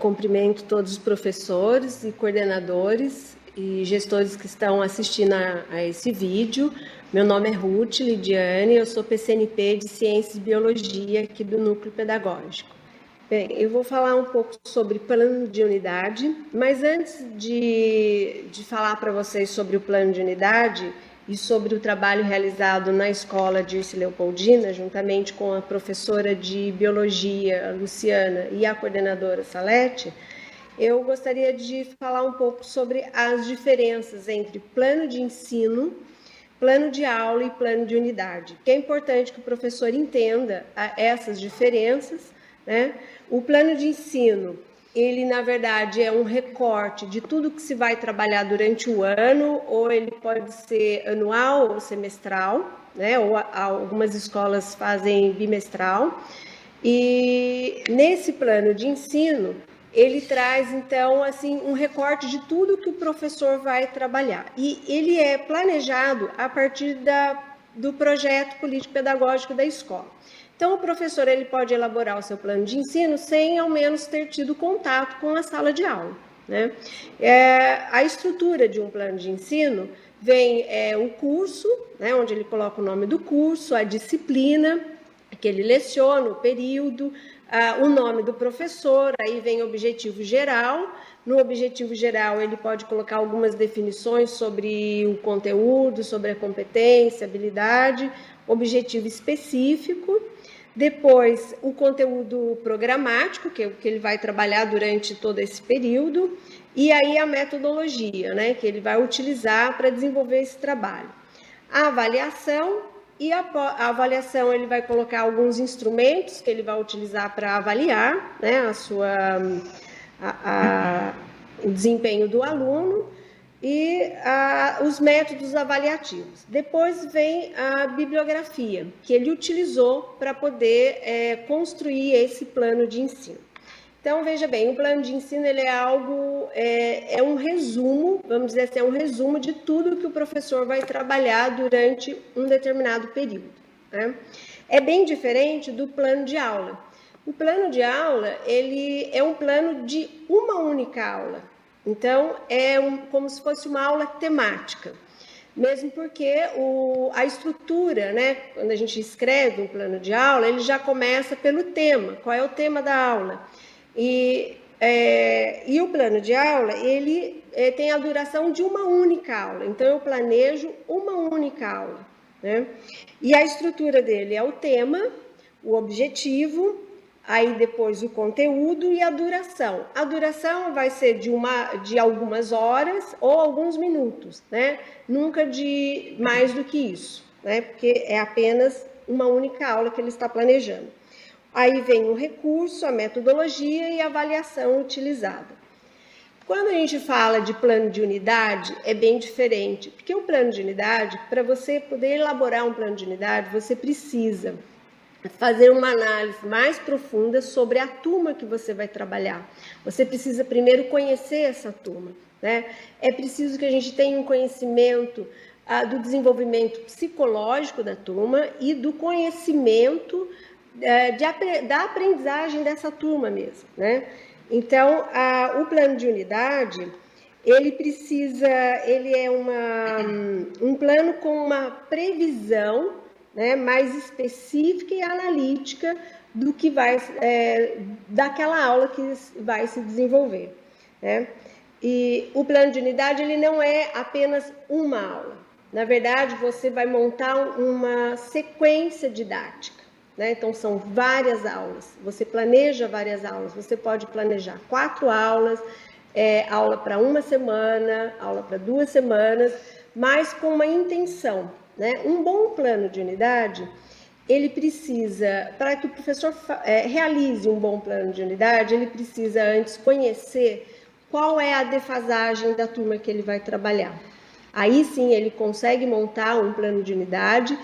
cumprimento todos os professores e coordenadores e gestores que estão assistindo a esse vídeo. Meu nome é Ruth Lidiane, eu sou PCNP de Ciências e Biologia aqui do Núcleo Pedagógico. Bem, eu vou falar um pouco sobre plano de unidade, mas antes de falar para vocês sobre o plano de unidade e sobre o trabalho realizado na escola Dirce Leopoldina, juntamente com a professora de Biologia, Luciana, e a coordenadora Salete, eu gostaria de falar um pouco sobre as diferenças entre plano de ensino, plano de aula e plano de unidade. Que é importante que o professor entenda essas diferenças, né? O plano de ensino, ele na verdade é um recorte de tudo que se vai trabalhar durante o ano, ou ele pode ser anual ou semestral, né? Ou algumas escolas fazem bimestral. E nesse plano de ensino, ele traz, então, assim, um recorte de tudo que o professor vai trabalhar. E ele é planejado a partir do projeto político-pedagógico da escola. Então, o professor ele pode elaborar o seu plano de ensino sem, ao menos, ter tido contato com a sala de aula, né? A estrutura de um plano de ensino vem o curso, né, onde ele coloca o nome do curso, a disciplina que ele leciona, o período, o nome do professor, aí vem o objetivo geral. No objetivo geral, ele pode colocar algumas definições sobre o conteúdo, sobre a competência, habilidade, objetivo específico. Depois, o conteúdo programático, que é o que ele vai trabalhar durante todo esse período, e aí a metodologia, né, que ele vai utilizar para desenvolver esse trabalho. A avaliação, e a avaliação ele vai colocar alguns instrumentos que ele vai utilizar para avaliar, né, o desempenho do aluno, e os métodos avaliativos. Depois vem a bibliografia, que ele utilizou para poder construir esse plano de ensino. Então, veja bem, o plano de ensino ele é algo, é um resumo, vamos dizer assim, é um resumo de tudo que o professor vai trabalhar durante um determinado período, né? É bem diferente do plano de aula. O plano de aula, ele é um plano de uma única aula. Então, como se fosse uma aula temática, mesmo porque a estrutura, né, quando a gente escreve um plano de aula, ele já começa pelo tema, qual é o tema da aula. E o plano de aula, ele tem a duração de uma única aula, então eu planejo uma única aula, né? E a estrutura dele é o tema, o objetivo, aí depois o conteúdo e a duração. A duração vai ser de algumas horas ou alguns minutos, né? Nunca de mais do que isso, né? Porque é apenas uma única aula que ele está planejando. Aí vem o recurso, a metodologia e a avaliação utilizada. Quando a gente fala de plano de unidade, é bem diferente, porque o plano de unidade, para você poder elaborar um plano de unidade, você precisa fazer uma análise mais profunda sobre a turma que você vai trabalhar. Você precisa primeiro conhecer essa turma, né? É preciso que a gente tenha um conhecimento do desenvolvimento psicológico da turma e do conhecimento da aprendizagem dessa turma mesmo, né? Então, o plano de unidade, ele é um plano com uma previsão, né, mais específica e analítica do que daquela aula que vai se desenvolver, né? E o plano de unidade, ele não é apenas uma aula. Na verdade, você vai montar uma sequência didática, né? Então, são várias aulas. Você planeja várias aulas. Você pode planejar 4 aulas, aula para uma semana, aula para 2 semanas, mas com uma intenção, né? Um bom plano de unidade, ele precisa, para que o professor realize um bom plano de unidade, ele precisa antes conhecer qual é a defasagem da turma que ele vai trabalhar. Aí sim ele consegue montar um plano de unidade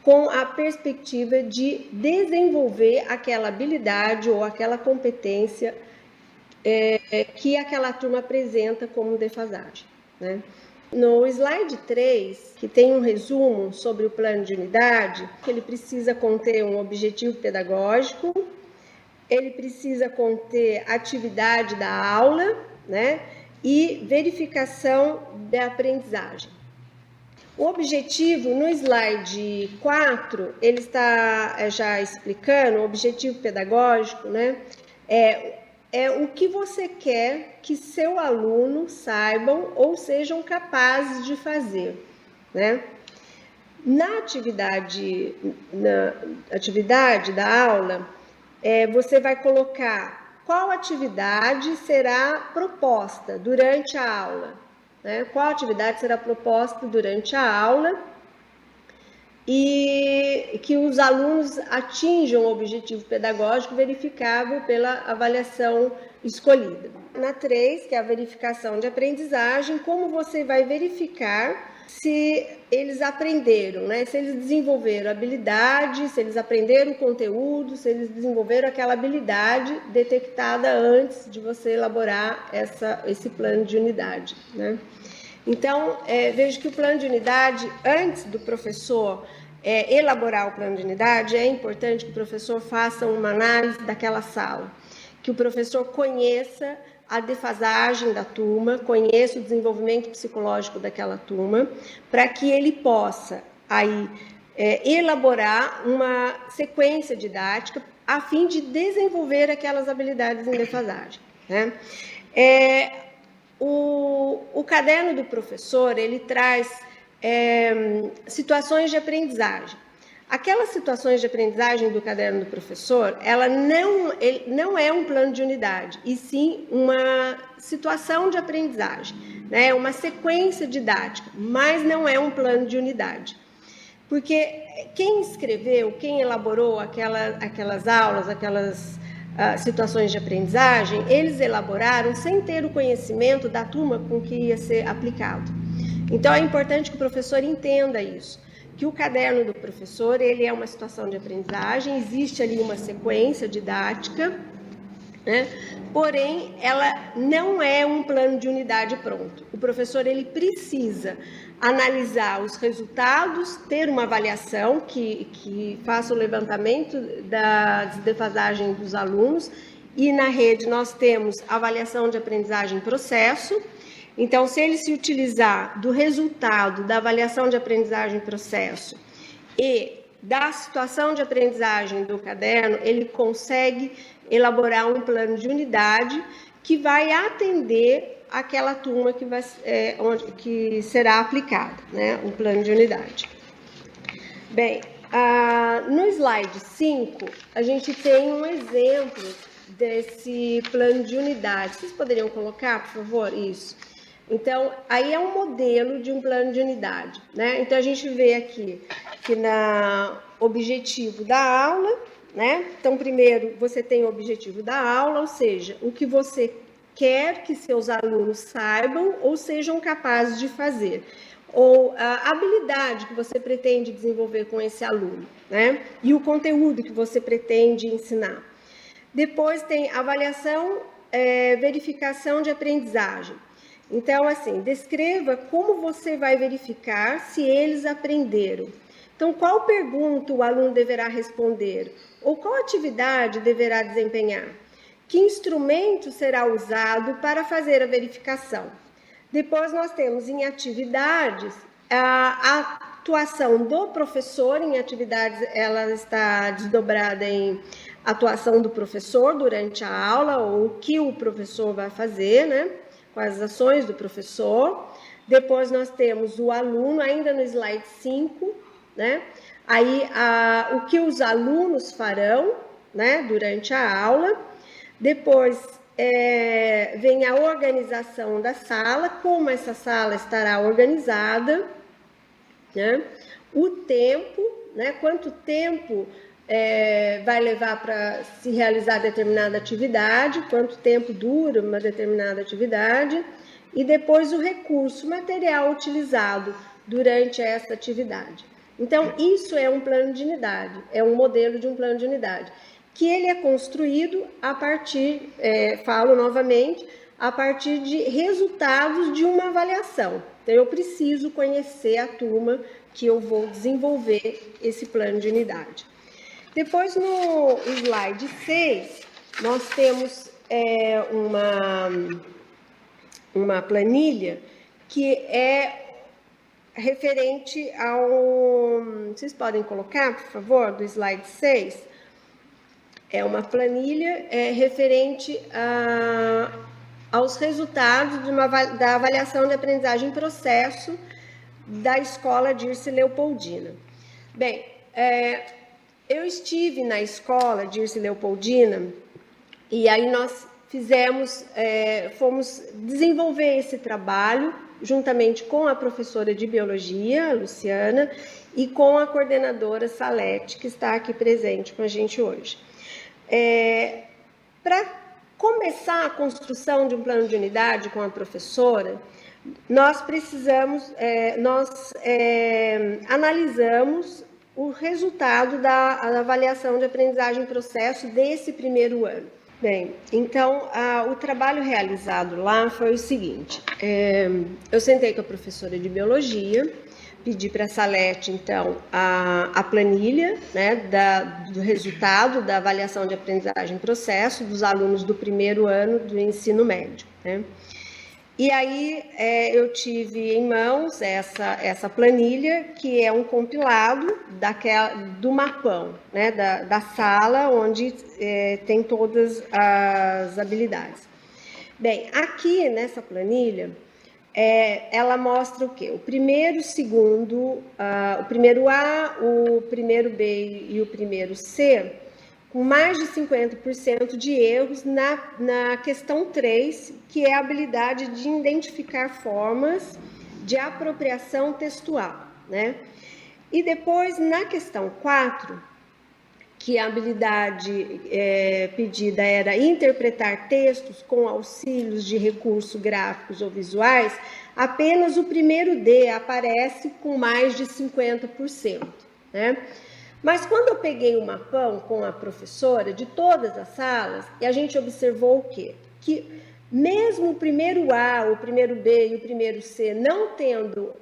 com a perspectiva de desenvolver aquela habilidade ou aquela competência que aquela turma apresenta como defasagem, né? No slide 3, que tem um resumo sobre o plano de unidade, que ele precisa conter um objetivo pedagógico, ele precisa conter atividade da aula, né? E verificação da aprendizagem. O objetivo, no slide 4, ele está já explicando, o objetivo pedagógico, né? É o que você quer que seu aluno saibam ou sejam capazes de fazer, né? Na atividade da aula, você vai colocar qual atividade será proposta durante a aula, né? Qual atividade será proposta durante a aula e que os alunos atinjam o objetivo pedagógico verificável pela avaliação escolhida. Na 3, que é a verificação de aprendizagem, como você vai verificar se eles aprenderam, né? Se eles desenvolveram habilidade, se eles aprenderam o conteúdo, se eles desenvolveram aquela habilidade detectada antes de você elaborar esse plano de unidade, né? Então, vejo que o plano de unidade, antes do professor elaborar o plano de unidade, é importante que o professor faça uma análise daquela sala, que o professor conheça a defasagem da turma, conheça o desenvolvimento psicológico daquela turma, para que ele possa aí elaborar uma sequência didática a fim de desenvolver aquelas habilidades em defasagem, né? O caderno do professor, ele traz situações de aprendizagem. Aquelas situações de aprendizagem do caderno do professor, ela não é um plano de unidade, e sim uma situação de aprendizagem, né? Uma sequência didática, mas não é um plano de unidade. Porque quem escreveu, quem elaborou aquelas aulas, aquelas situações de aprendizagem, eles elaboraram sem ter o conhecimento da turma com que ia ser aplicado. Então, é importante que o professor entenda isso, que o caderno do professor, ele é uma situação de aprendizagem, existe ali uma sequência didática, né? Porém, ela não é um plano de unidade pronto. O professor, ele precisa analisar os resultados, ter uma avaliação que faça o levantamento das defasagens dos alunos, e na rede nós temos avaliação de aprendizagem em processo. Então, se ele se utilizar do resultado da avaliação de aprendizagem em processo e da situação de aprendizagem do caderno, ele consegue elaborar um plano de unidade que vai atender aquela turma que será aplicada, né? Um plano de unidade. Bem, no slide 5, a gente tem um exemplo desse plano de unidade. Vocês poderiam colocar, por favor, isso? Então, aí é um modelo de um plano de unidade, né? Então, a gente vê aqui que no objetivo da aula, né? Então, primeiro, você tem o objetivo da aula, ou seja, o que você quer que seus alunos saibam ou sejam capazes de fazer, ou a habilidade que você pretende desenvolver com esse aluno, né? E o conteúdo que você pretende ensinar. Depois tem avaliação, verificação de aprendizagem. Então, assim, descreva como você vai verificar se eles aprenderam. Então, qual pergunta o aluno deverá responder? Ou qual atividade deverá desempenhar? Que instrumento será usado para fazer a verificação? Depois, nós temos em atividades a atuação do professor. Em atividades, ela está desdobrada em atuação do professor durante a aula, ou o que o professor vai fazer, né? Com as ações do professor. Depois nós temos o aluno, ainda no slide 5, né? Aí o que os alunos farão, né, durante a aula. Depois vem a organização da sala, como essa sala estará organizada, né? O tempo, né? Quanto tempo vai levar para se realizar determinada atividade, quanto tempo dura uma determinada atividade, e depois o recurso material utilizado durante essa atividade. Então, isso é um plano de unidade, é um modelo de um plano de unidade, que ele é construído a partir, falo novamente, a partir de resultados de uma avaliação. Então, eu preciso conhecer a turma que eu vou desenvolver esse plano de unidade. Depois, no slide 6, nós temos uma planilha que é referente ao... Vocês podem colocar, por favor, do slide 6? É uma planilha referente aos resultados da avaliação de aprendizagem em processo da escola Dirce Leopoldina. Bem, eu estive na escola Dirce Leopoldina e aí nós fomos desenvolver esse trabalho juntamente com a professora de biologia, a Luciana, e com a coordenadora Salete, que está aqui presente com a gente hoje. Para começar a construção de um plano de unidade com a professora, nós analisamos o resultado da avaliação de aprendizagem em processo desse primeiro ano. Bem, então, o trabalho realizado lá foi o seguinte, eu sentei com a professora de biologia, pedi para a Salete, então, a planilha, né, do resultado da avaliação de aprendizagem em processo dos alunos do primeiro ano do ensino médio, né? E aí eu tive em mãos essa planilha, que é um compilado do mapão, né, da sala onde tem todas as habilidades. Bem, aqui nessa planilha, ela mostra o quê? O primeiro, o segundo, o primeiro A, o primeiro B e o primeiro C, com mais de 50% de erros na questão 3, que é a habilidade de identificar formas de apropriação textual, né? E depois, na questão 4, que a habilidade pedida era interpretar textos com auxílios de recursos gráficos ou visuais, apenas o primeiro D aparece com mais de 50%, né? Mas quando eu peguei o mapão com a professora de todas as salas, e a gente observou o quê? Que mesmo o primeiro A, o primeiro B e o primeiro C não tendo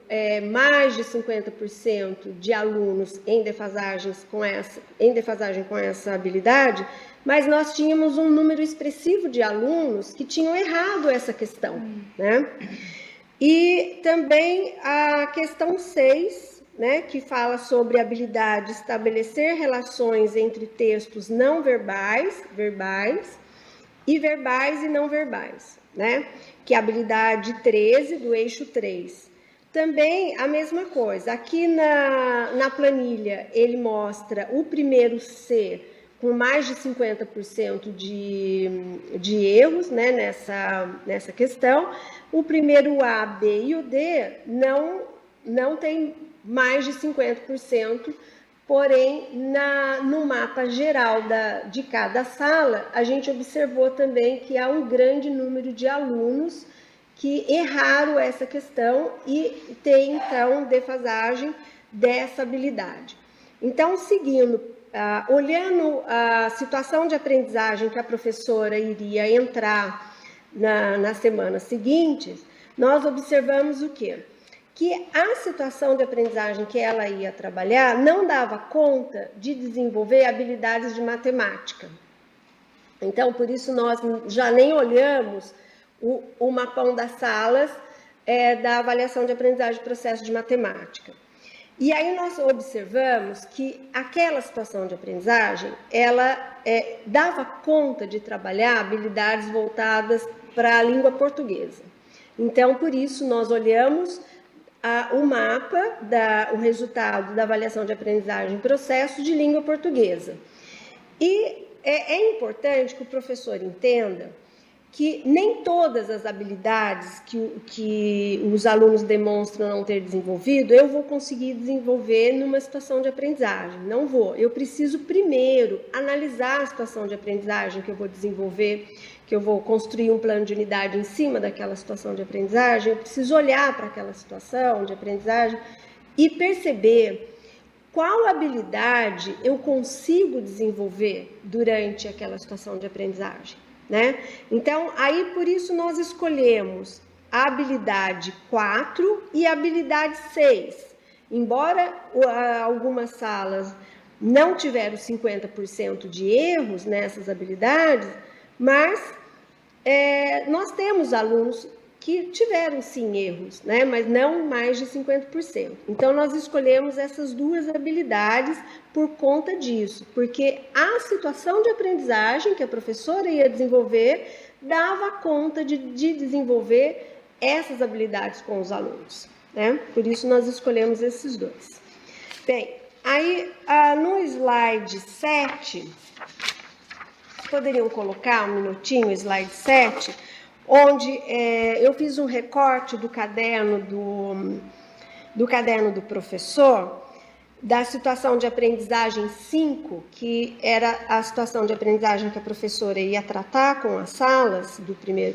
mais de 50% de alunos em defasagem com essa habilidade, mas nós tínhamos um número expressivo de alunos que tinham errado essa questão, né? E também a questão 6, né, que fala sobre a habilidade de estabelecer relações entre textos não verbais, e verbais e não verbais, né? Que é a habilidade 13 do eixo 3. Também a mesma coisa, aqui na planilha ele mostra o primeiro C com mais de 50% de erros, né, nessa questão. O primeiro A, B e o D não tem mais de 50%, porém, no mapa geral de cada sala, a gente observou também que há um grande número de alunos que erraram essa questão e tem, então, defasagem dessa habilidade. Então, seguindo, olhando a situação de aprendizagem que a professora iria entrar nas semanas seguintes, nós observamos o quê? Que a situação de aprendizagem que ela ia trabalhar não dava conta de desenvolver habilidades de matemática. Então, por isso, nós já nem olhamos o mapão das salas da avaliação de aprendizagem de processo de matemática. E aí nós observamos que aquela situação de aprendizagem, ela dava conta de trabalhar habilidades voltadas para a língua portuguesa. Então, por isso, nós olhamos o mapa, o resultado da avaliação de aprendizagem em processo de língua portuguesa. E é importante que o professor entenda que nem todas as habilidades que os alunos demonstram não ter desenvolvido, eu vou conseguir desenvolver numa situação de aprendizagem. Não vou. Eu preciso primeiro analisar a situação de aprendizagem que eu vou desenvolver, que eu vou construir um plano de unidade em cima daquela situação de aprendizagem. Eu preciso olhar para aquela situação de aprendizagem e perceber qual habilidade eu consigo desenvolver durante aquela situação de aprendizagem, né? Então, aí por isso nós escolhemos a habilidade 4 e a habilidade 6. Embora algumas salas não tiveram 50% de erros nessas habilidades, mas nós temos alunos que tiveram sim erros, né, mas não mais de 50%. Então, nós escolhemos essas duas habilidades por conta disso, porque a situação de aprendizagem que a professora ia desenvolver dava conta de desenvolver essas habilidades com os alunos, né? Por isso, nós escolhemos esses dois. Bem, aí no slide 7, poderiam colocar um minutinho o slide 7, onde eu fiz um recorte do caderno do professor, da situação de aprendizagem 5, que era a situação de aprendizagem que a professora ia tratar com as salas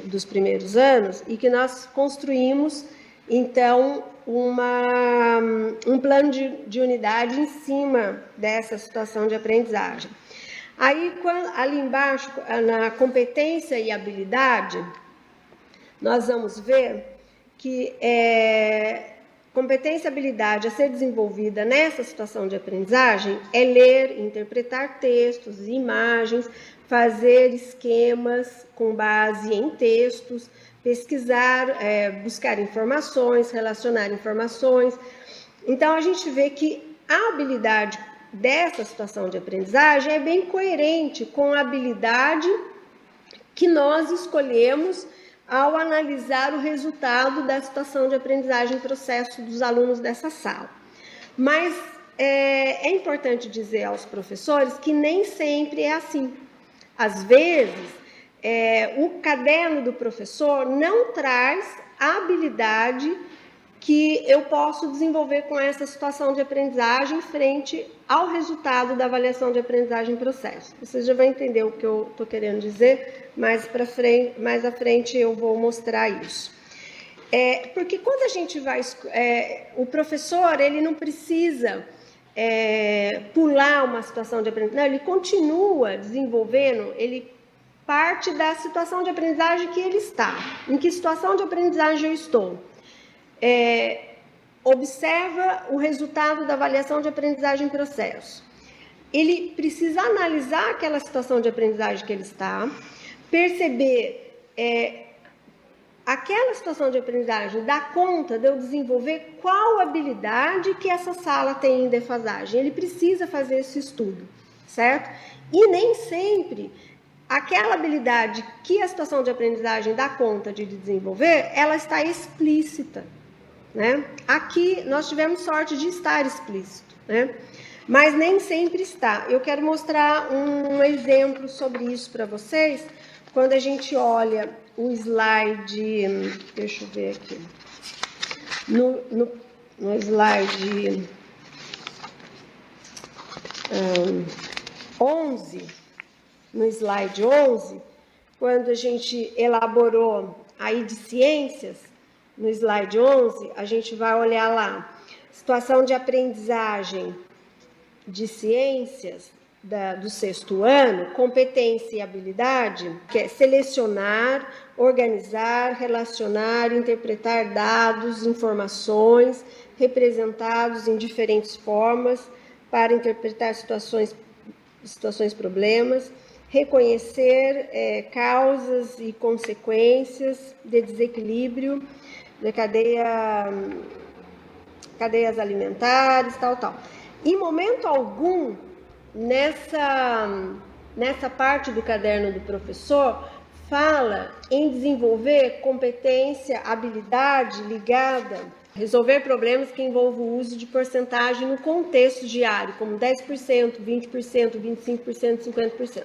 dos primeiros anos, e que nós construímos, então, um plano de unidade em cima dessa situação de aprendizagem. Aí, ali embaixo, na competência e habilidade, nós vamos ver que competência e habilidade a ser desenvolvida nessa situação de aprendizagem é ler, interpretar textos, imagens, fazer esquemas com base em textos, pesquisar, buscar informações, relacionar informações. Então, a gente vê que a habilidade dessa situação de aprendizagem é bem coerente com a habilidade que nós escolhemos ao analisar o resultado da situação de aprendizagem processo dos alunos dessa sala. Mas é importante dizer aos professores que nem sempre é assim. Às vezes, o caderno do professor não traz a habilidade que eu posso desenvolver com essa situação de aprendizagem frente ao resultado da avaliação de aprendizagem processo. Vocês já vão entender o que eu estou querendo dizer, mais à frente eu vou mostrar isso. Porque quando a gente vai... o professor, ele não precisa pular uma situação de aprendizagem, não, ele continua desenvolvendo, ele parte da situação de aprendizagem que ele está. Em que situação de aprendizagem eu estou? Observa o resultado da avaliação de aprendizagem processo. Ele precisa analisar aquela situação de aprendizagem que ele está, perceber aquela situação de aprendizagem dá conta de eu desenvolver qual habilidade que essa sala tem em defasagem. Ele precisa fazer esse estudo, certo? E nem sempre aquela habilidade que a situação de aprendizagem dá conta de desenvolver, ela está explícita, né? Aqui nós tivemos sorte de estar explícito, né? Mas nem sempre está. Eu quero mostrar um exemplo sobre isso para vocês, quando a gente olha o slide, deixa eu ver aqui, no slide 11, no slide 11, quando a gente elaborou aí de ciências, no slide 11, a gente vai olhar lá, situação de aprendizagem de ciências do 6º ano, competência e habilidade, que é selecionar, organizar, relacionar, interpretar dados, informações representados em diferentes formas para interpretar situações, problemas, reconhecer causas e consequências de desequilíbrio de cadeias alimentares, tal. Em momento algum, nessa parte do caderno do professor, fala em desenvolver competência, habilidade ligada, resolver problemas que envolvam o uso de porcentagem no contexto diário, como 10%, 20%, 25%, 50%.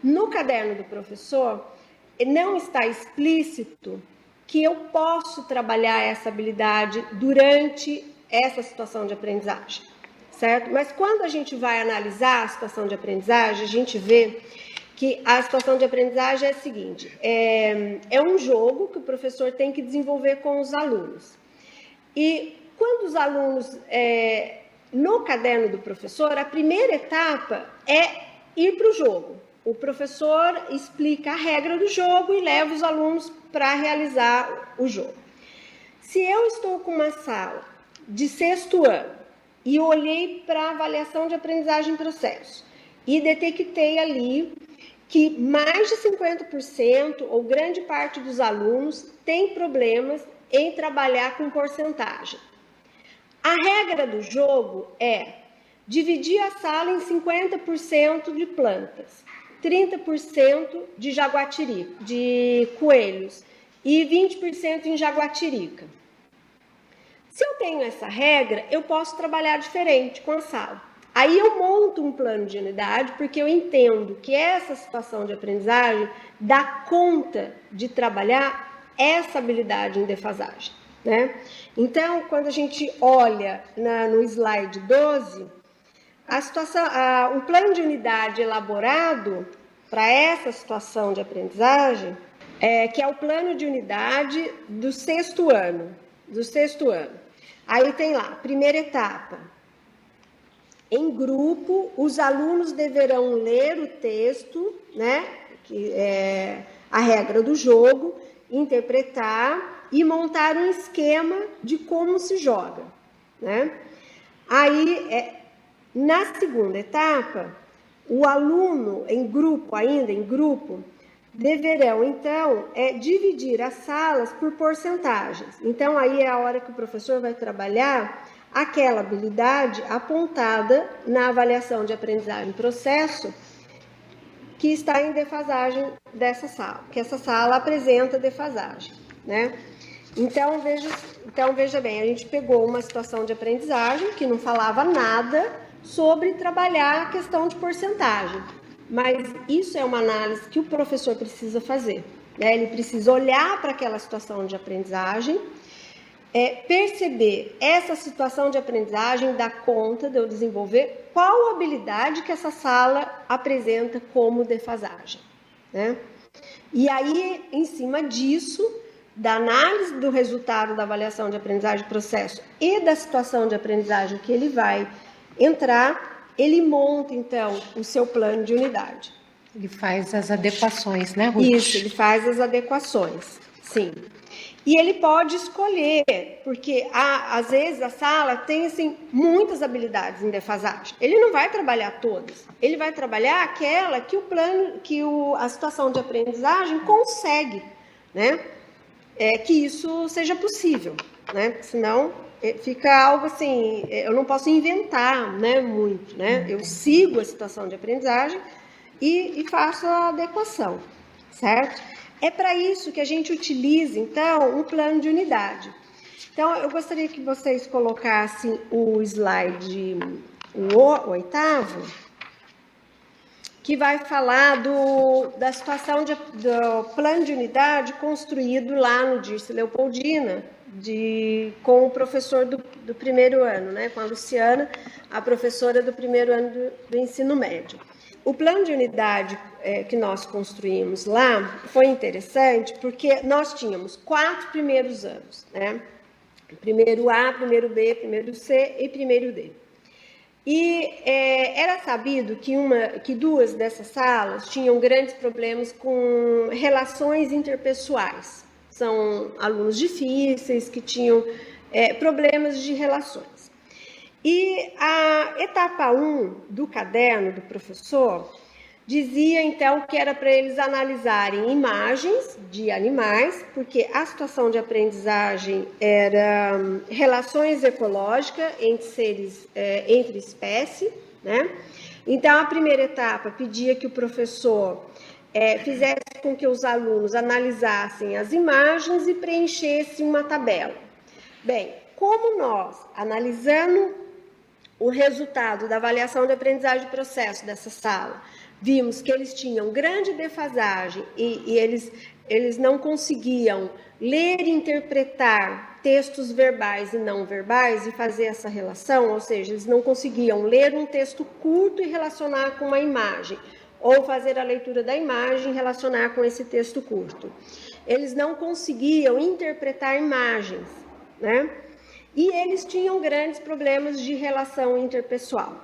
No caderno do professor, não está explícito que eu posso trabalhar essa habilidade durante essa situação de aprendizagem, certo? Mas quando a gente vai analisar a situação de aprendizagem, a gente vê que a situação de aprendizagem é a seguinte, é um jogo que o professor tem que desenvolver com os alunos. E quando os alunos, no caderno do professor, a primeira etapa é ir para o jogo. O professor explica a regra do jogo e leva os alunos para realizar o jogo. Se eu estou com uma sala de 6º ano e olhei para a avaliação de aprendizagem em processo e detectei ali que mais de 50% ou grande parte dos alunos tem problemas em trabalhar com porcentagem. A regra do jogo é dividir a sala em 50% de plantas, 30% de jaguatirica, de coelhos e 20% em jaguatirica. Se eu tenho essa regra, eu posso trabalhar diferente com a sala. Aí eu monto um plano de unidade, porque eu entendo que essa situação de aprendizagem dá conta de trabalhar essa habilidade em defasagem, né? Então, quando a gente olha no slide 12, o plano de unidade elaborado para essa situação de aprendizagem, que é o plano de unidade do sexto ano. Aí tem lá, primeira etapa. Em grupo, os alunos deverão ler o texto, né, que é a regra do jogo, interpretar e montar um esquema de como se joga, né? Aí, na segunda etapa, o aluno em grupo, deverão, então, dividir as salas por porcentagens. Então, aí é a hora que o professor vai trabalhar aquela habilidade apontada na avaliação de aprendizagem em processo que está em defasagem dessa sala, que essa sala apresenta defasagem, né? Então, veja bem, a gente pegou uma situação de aprendizagem que não falava nada sobre trabalhar a questão de porcentagem, mas isso é uma análise que o professor precisa fazer, né? Ele precisa olhar para aquela situação de aprendizagem, perceber essa situação de aprendizagem, dar conta de eu desenvolver qual habilidade que essa sala apresenta como defasagem, né? E aí, em cima disso, da análise do resultado da avaliação de aprendizagem de processo e da situação de aprendizagem que ele vai entrar, ele monta, então, o seu plano de unidade. Ele faz as adequações, né, Ruth? Isso, ele faz as adequações, sim. E ele pode escolher, porque às vezes a sala tem assim, muitas habilidades em defasagem. Ele não vai trabalhar todas, ele vai trabalhar aquela que a situação de aprendizagem consegue, né? Que isso seja possível, né? Senão fica algo assim, eu não posso inventar, né, muito, né? Eu sigo a situação de aprendizagem e faço a adequação, certo? É para isso que a gente utiliza, então, um plano de unidade. Então, eu gostaria que vocês colocassem o slide, o oitavo, que vai falar da situação do plano de unidade construído lá no Dirce Leopoldina, com o professor do primeiro ano, né, com a Luciana, a professora do primeiro ano do ensino médio. O plano de unidade que nós construímos lá foi interessante porque nós tínhamos 4 primeiros anos, né? Primeiro A, primeiro B, primeiro C e primeiro D. E era sabido que 2 dessas salas tinham grandes problemas com relações interpessoais. São alunos difíceis que tinham problemas de relações. E a etapa 1 do caderno do professor dizia, então, que era para eles analisarem imagens de animais, porque a situação de aprendizagem era relações ecológicas entre seres, entre espécies, né? Então, a primeira etapa pedia que o professor fizesse com que os alunos analisassem as imagens e preenchessem uma tabela. Bem, como nós, analisando o resultado da avaliação de aprendizagem de processo dessa sala, vimos que eles tinham grande defasagem e eles não conseguiam ler e interpretar textos verbais e não verbais e fazer essa relação, ou seja, eles não conseguiam ler um texto curto e relacionar com uma imagem, ou fazer a leitura da imagem e relacionar com esse texto curto. Eles não conseguiam interpretar imagens, né? E eles tinham grandes problemas de relação interpessoal.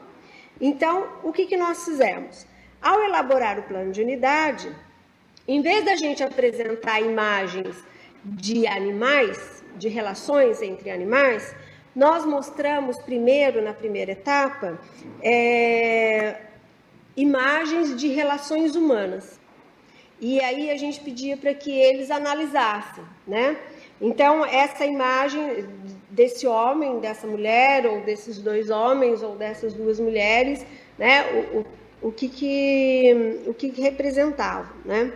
Então, o que nós fizemos? Ao elaborar o plano de unidade, em vez da gente apresentar imagens de animais, de relações entre animais, nós mostramos primeiro, na primeira etapa, imagens de relações humanas. E aí a gente pedia para que eles analisassem, né? Então, essa imagem desse homem, dessa mulher, ou desses dois homens, ou dessas duas mulheres, né? O que representava, né?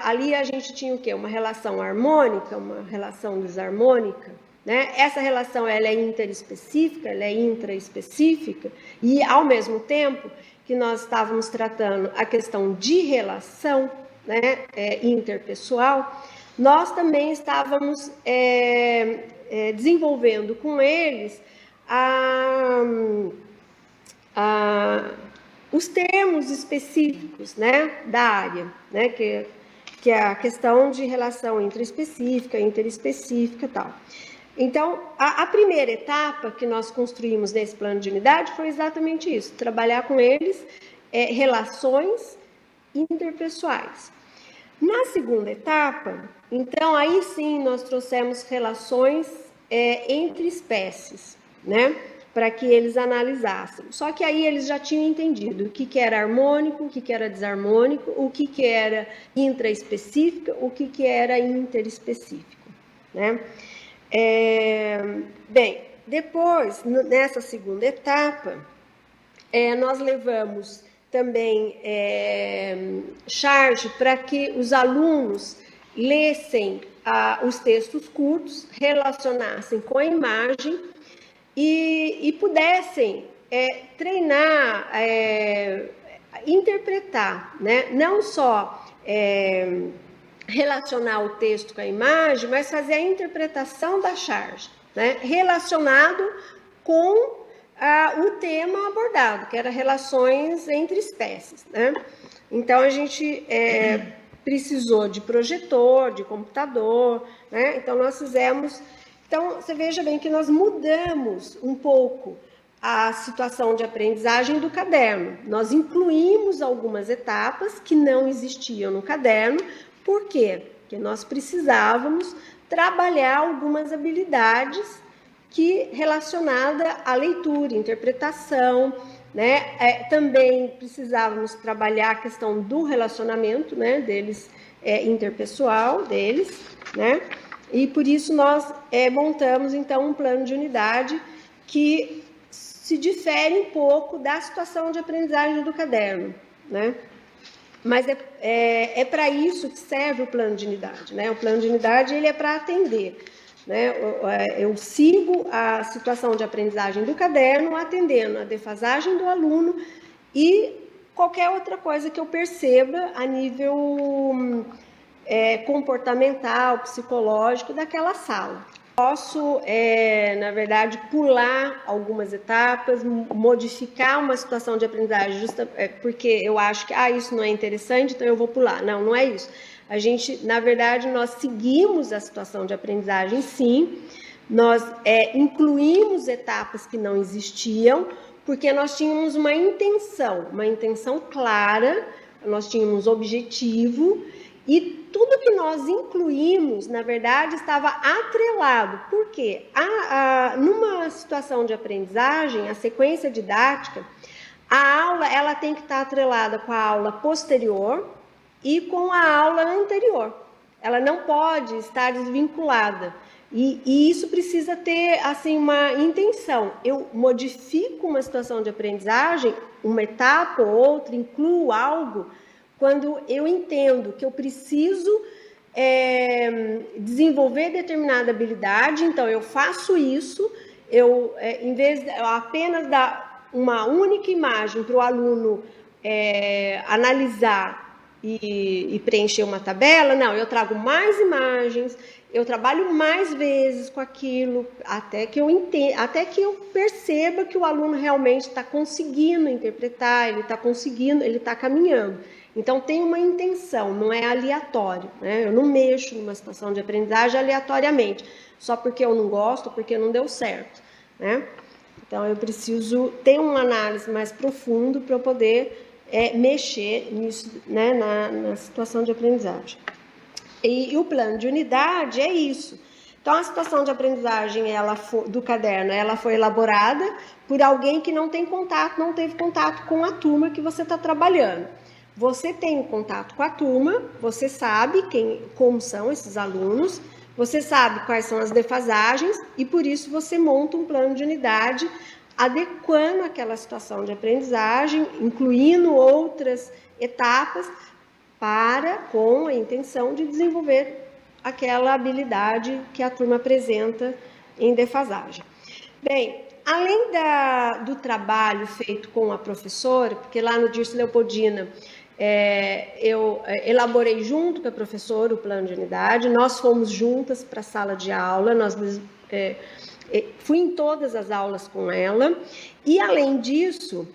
Ali a gente tinha o quê? Uma relação harmônica, uma relação desarmônica, né? Essa relação ela é interespecífica, ela é intraespecífica, e ao mesmo tempo que nós estávamos tratando a questão de relação, né, interpessoal, nós também estávamos desenvolvendo com eles os termos específicos, né, da área, né, que é a questão de relação intraespecífica, interespecífica e tal. Então, a primeira etapa que nós construímos nesse plano de unidade foi exatamente isso, trabalhar com eles relações interpessoais. Na segunda etapa, então, aí sim nós trouxemos relações entre espécies, né? Para que eles analisassem. Só que aí eles já tinham entendido o que era harmônico, o que era desarmônico, o que era intraespecífico, o que era interespecífico, né? Bem, depois, nessa segunda etapa, nós levamos também charge para que os alunos lessem os textos curtos, relacionassem com a imagem e pudessem treinar, interpretar, né? Não só relacionar o texto com a imagem, mas fazer a interpretação da charge, né? Relacionado com o tema abordado, que era relações entre espécies, né? Então, a gente precisou de projetor, de computador, né? Então, nós fizemos... Então, você veja bem que nós mudamos um pouco a situação de aprendizagem do caderno. Nós incluímos algumas etapas que não existiam no caderno. Por quê? Porque nós precisávamos trabalhar algumas habilidades relacionadas à leitura, interpretação, né? Também precisávamos trabalhar a questão do relacionamento, né, deles, interpessoal deles, né? E por isso nós montamos, então, um plano de unidade que se difere um pouco da situação de aprendizagem do caderno, né? Mas é para isso que serve o plano de unidade, né? O plano de unidade ele é para atender, né? Eu sigo a situação de aprendizagem do caderno, atendendo a defasagem do aluno e qualquer outra coisa que eu perceba a nível comportamental, psicológico daquela sala. Posso, na verdade, pular algumas etapas, modificar uma situação de aprendizagem, porque eu acho que isso não é interessante, então eu vou pular. Não, não é isso. A gente, na verdade, nós seguimos a situação de aprendizagem, sim. Nós incluímos etapas que não existiam, porque nós tínhamos uma intenção clara, nós tínhamos objetivo, e tudo que nós incluímos, na verdade, estava atrelado. Por quê? Numa situação de aprendizagem, a sequência didática, a aula ela tem que estar atrelada com a aula posterior e com a aula anterior. Ela não pode estar desvinculada. E isso precisa ter, assim, uma intenção. Eu modifico uma situação de aprendizagem, uma etapa ou outra, incluo algo, quando eu entendo que eu preciso desenvolver determinada habilidade, então eu faço isso, em vez de apenas dar uma única imagem para o aluno analisar e preencher uma tabela, não, eu trago mais imagens, eu trabalho mais vezes com aquilo, até que eu perceba que o aluno realmente está conseguindo interpretar, ele está caminhando. Então, tem uma intenção, não é aleatório, né? Eu não mexo numa situação de aprendizagem aleatoriamente, só porque eu não gosto, porque não deu certo, né? Então, eu preciso ter uma análise mais profunda para eu poder mexer nisso, né, na situação de aprendizagem. E o plano de unidade é isso. Então, a situação de aprendizagem do caderno, ela foi elaborada por alguém que não tem contato, não teve contato com a turma que você está trabalhando. Você tem contato com a turma, você sabe como são esses alunos, você sabe quais são as defasagens e, por isso, você monta um plano de unidade adequando aquela situação de aprendizagem, incluindo outras etapas, com a intenção de desenvolver aquela habilidade que a turma apresenta em defasagem. Bem, além do trabalho feito com a professora, porque lá no Dirce Leopoldina eu elaborei junto com a professora o plano de unidade, nós fomos juntas para a sala de aula, fui em todas as aulas com ela, e além disso,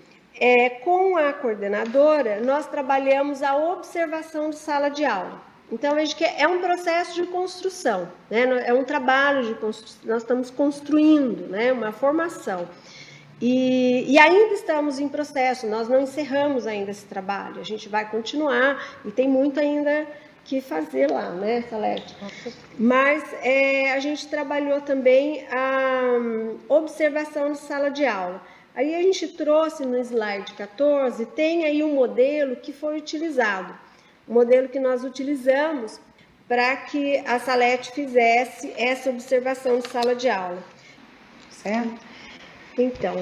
com a coordenadora, nós trabalhamos a observação de sala de aula. Então, veja que é um processo de construção, né? É um trabalho de construção, nós estamos construindo, né? Uma formação. E ainda estamos em processo, nós não encerramos ainda esse trabalho, a gente vai continuar e tem muito ainda que fazer lá, né, Salete? Mas a gente trabalhou também a observação de sala de aula. Aí a gente trouxe no slide 14, tem aí um modelo que foi utilizado, o modelo que nós utilizamos para que a Salete fizesse essa observação de sala de aula. Certo? Então,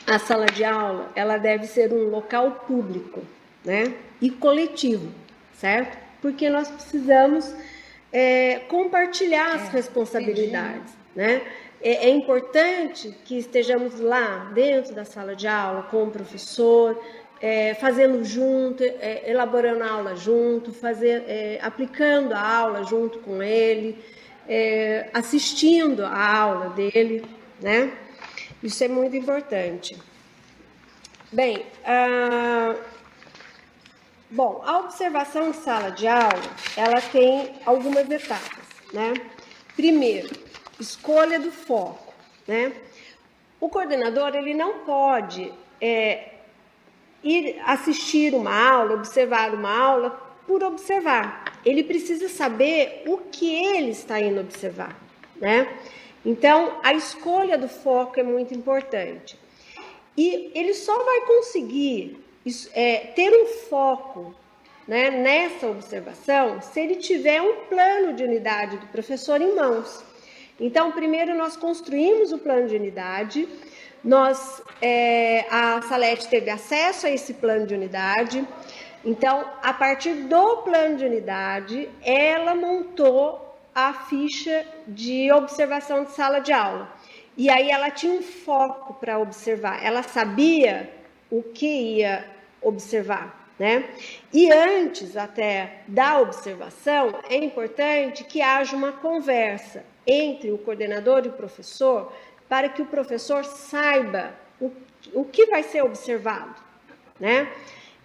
a sala de aula, ela deve ser um local público, né? E coletivo, certo? Porque nós precisamos compartilhar as responsabilidades, né? É importante que estejamos lá dentro da sala de aula com o professor, fazendo junto, elaborando a aula junto, aplicando a aula junto com ele, assistindo a aula dele, né? Isso é muito importante. Bem, a observação de sala de aula, ela tem algumas etapas, né? Primeiro, escolha do foco, né? O coordenador, ele não pode ir assistir uma aula, observar uma aula por observar. Ele precisa saber o que ele está indo observar, né? Então, a escolha do foco é muito importante. E ele só vai conseguir ter um foco, né, nessa observação se ele tiver um plano de unidade do professor em mãos. Então, primeiro nós construímos o plano de unidade, a Salete teve acesso a esse plano de unidade. Então, a partir do plano de unidade, ela montou a ficha de observação de sala de aula. E aí ela tinha um foco para observar, ela sabia o que ia observar, né? E antes até da observação, é importante que haja uma conversa entre o coordenador e o professor, para que o professor saiba o que vai ser observado, né?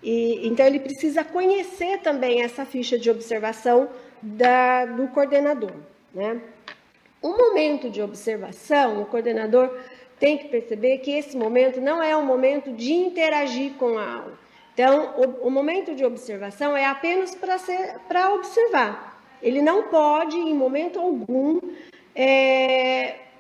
Então, ele precisa conhecer também essa ficha de observação do coordenador, né? Um momento de observação, o coordenador tem que perceber que esse momento não é um momento de interagir com a aula. Então, o momento de observação é apenas para observar. Ele não pode, em momento algum,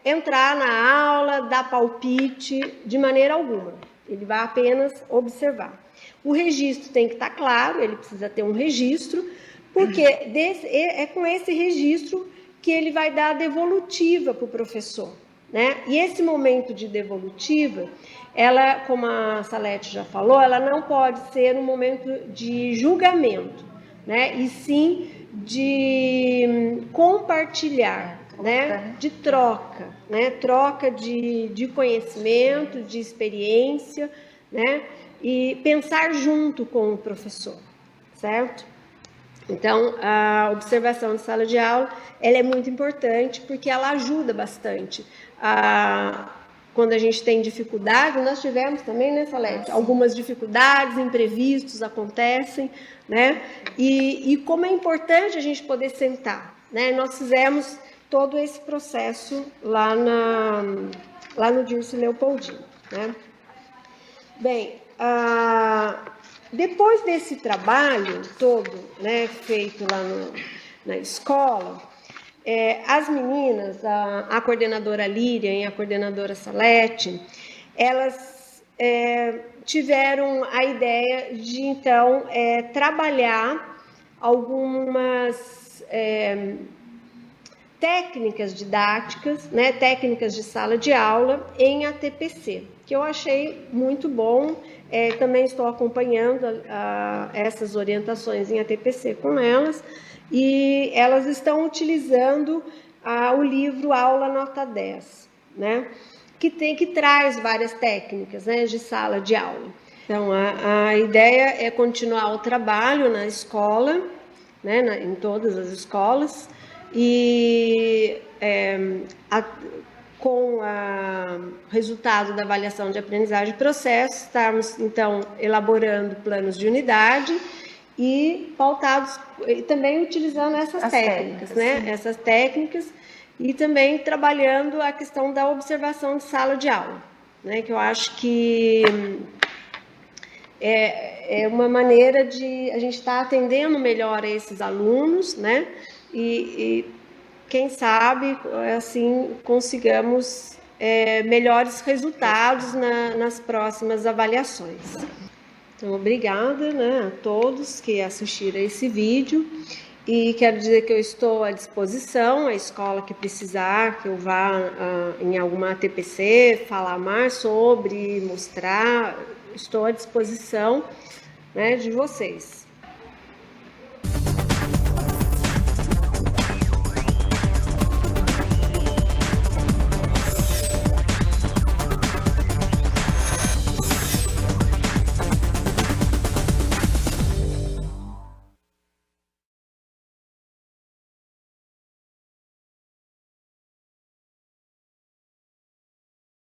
entrar na aula, dar palpite, de maneira alguma. Ele vai apenas observar. O registro tem que estar claro, ele precisa ter um registro, porque é com esse registro que ele vai dar a devolutiva para o professor, né? E esse momento de devolutiva, ela, como a Salete já falou, ela não pode ser um momento de julgamento, né? E sim de compartilhar, né? De troca, né? Troca de conhecimento, de experiência, né? E pensar junto com o professor, certo? Então, a observação de sala de aula, ela é muito importante porque ela ajuda bastante. Quando a gente tem dificuldade, nós tivemos também, né, Salete? Algumas dificuldades, imprevistos acontecem, né? E como é importante a gente poder sentar, né? Nós fizemos todo esse processo lá no Dirce Leopoldina, né? Bem, depois desse trabalho todo, né, feito lá na escola, as meninas, a coordenadora Lilian e a coordenadora Salete, elas tiveram a ideia de, então, trabalhar algumas técnicas didáticas, né, técnicas de sala de aula em ATPC, que eu achei muito bom. Também estou acompanhando essas orientações em ATPC com elas, e elas estão utilizando o livro Aula Nota 10, né, que traz várias técnicas, né, de sala de aula. Então, a ideia é continuar o trabalho na escola, né, em todas as escolas, e com o resultado da avaliação de aprendizagem e processo, estamos, então, elaborando planos de unidade e pautados, e também utilizando essas técnicas, né? Sim. Essas técnicas, e também trabalhando a questão da observação de sala de aula, né? Que eu acho que é uma maneira de a gente estar atendendo melhor a esses alunos, né? E quem sabe, assim, consigamos melhores resultados nas próximas avaliações. Então, obrigada, né, a todos que assistiram a esse vídeo, e quero dizer que eu estou à disposição, a escola que precisar, que eu vá em alguma ATPC, falar mais sobre, mostrar, estou à disposição, né, de vocês.